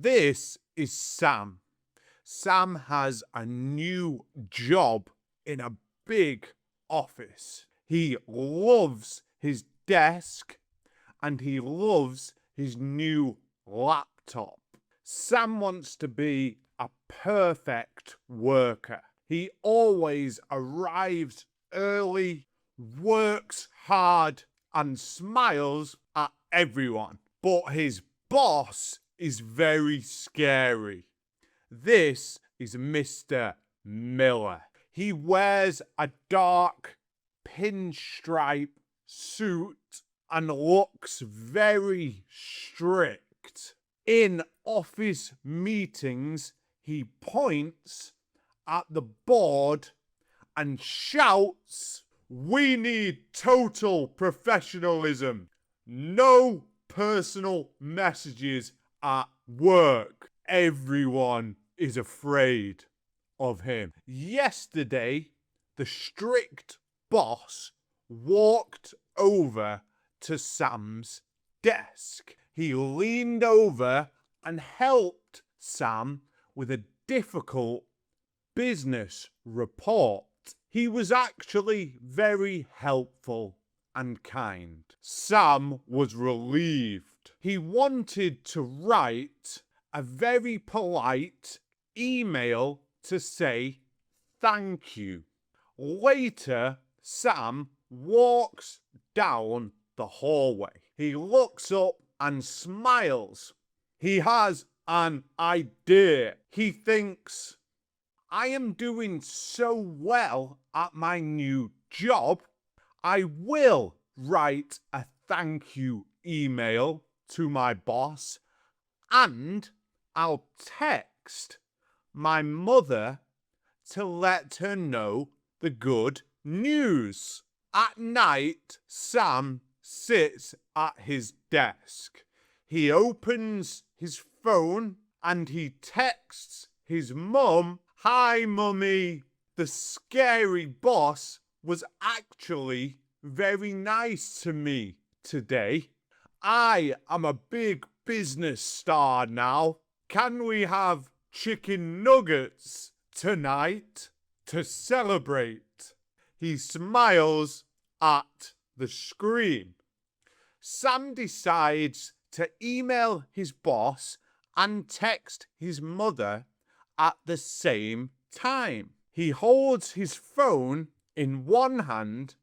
This is Sam. Sam has a new job in a big office. He loves his desk and he loves his new laptop. Sam wants to be a perfect worker. He always arrives early, works hard, and smiles at everyone. But his boss is very scary. This is Mr. Miller. He wears a dark pinstripe suit and looks very strict. In office meetings, he points at the board and shouts, "We need total professionalism. No personal messages at work." Everyone is afraid of him. Yesterday, the strict boss walked over to Sam's desk. He leaned over and helped Sam with a difficult business report. He was actually very helpful and kind. Sam was relieved. He wanted to write a very polite email to say thank you. Later, Sam walks down the hallway. He looks up and smiles. He has an idea. He thinks, I am doing so well at my new job, I will write a thank you email to my boss and I'll text my mother to let her know the good news. At night, Sam sits at his desk. He opens his phone and he texts his mum, "Hi, mummy. The scary boss was actually very nice to me today. I am a big business star now. Can we have chicken nuggets tonight to celebrate?" He smiles at the screen. Sam decides to email his boss and text his mother at the same time. He holds his phone in one hand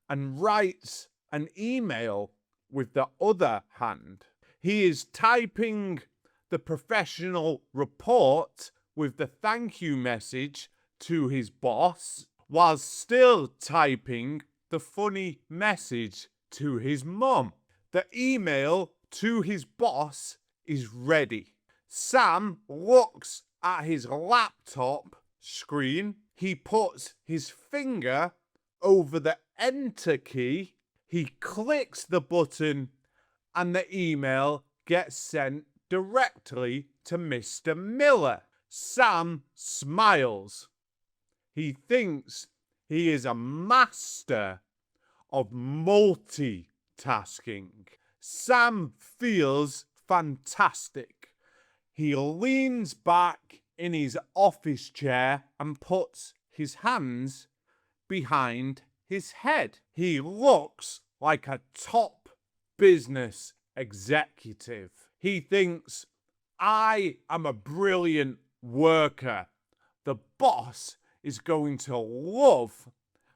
and writes an email with the other hand. He is typing the professional report with the thank you message to his boss while still typing the funny message to his mum. The email to his boss is ready. Sam looks at his laptop screen. He puts his finger over the enter key. He clicks the button and the email gets sent directly to Mr. Miller. Sam smiles. He thinks he is a master of multitasking. Sam feels fantastic. He leans back in his office chair and puts his hands behind his head. He looks like a top business executive. He thinks, I am a brilliant worker. The boss is going to love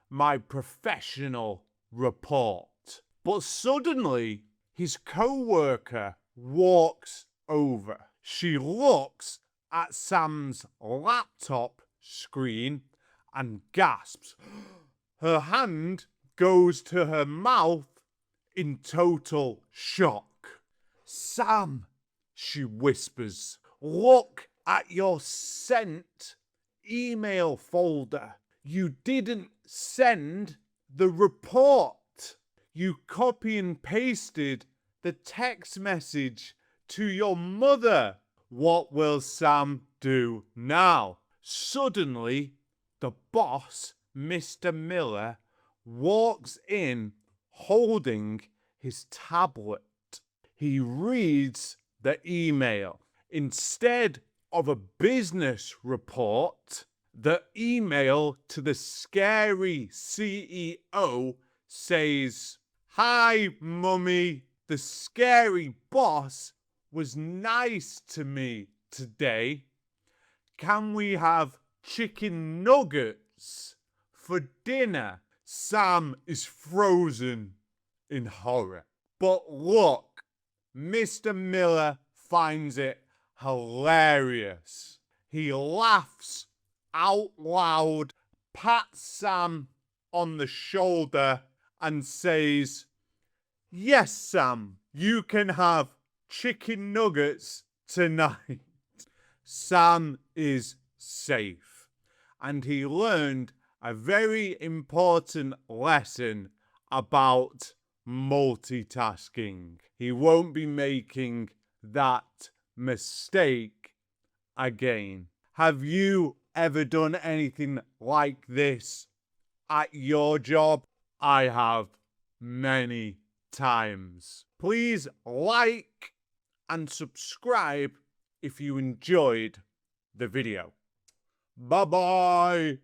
my professional report. But suddenly, his co-worker walks over. She looks at Sam's laptop screen and gasps. Her hand goes to her mouth in total shock. "Sam," she whispers, "look at your sent email folder. You didn't send the report. You copy and pasted the text message to your mother. What will Sam do now?" Suddenly, the boss, Mr. Miller, walks in holding his tablet. He reads the email. Instead of a business report, the email to the scary CEO says, "Hi, Mummy. The scary boss was nice to me today. Can we have chicken nuggets for dinner?" Sam is frozen in horror. But look, Mr. Miller finds it hilarious. He laughs out loud, pats Sam on the shoulder, and says, "Yes, Sam, you can have chicken nuggets tonight." Sam is safe, and he learned a very important lesson about multitasking. He won't be making that mistake again. Have you ever done anything like this at your job? I have many times. Please like and subscribe if you enjoyed the video. Bye-bye.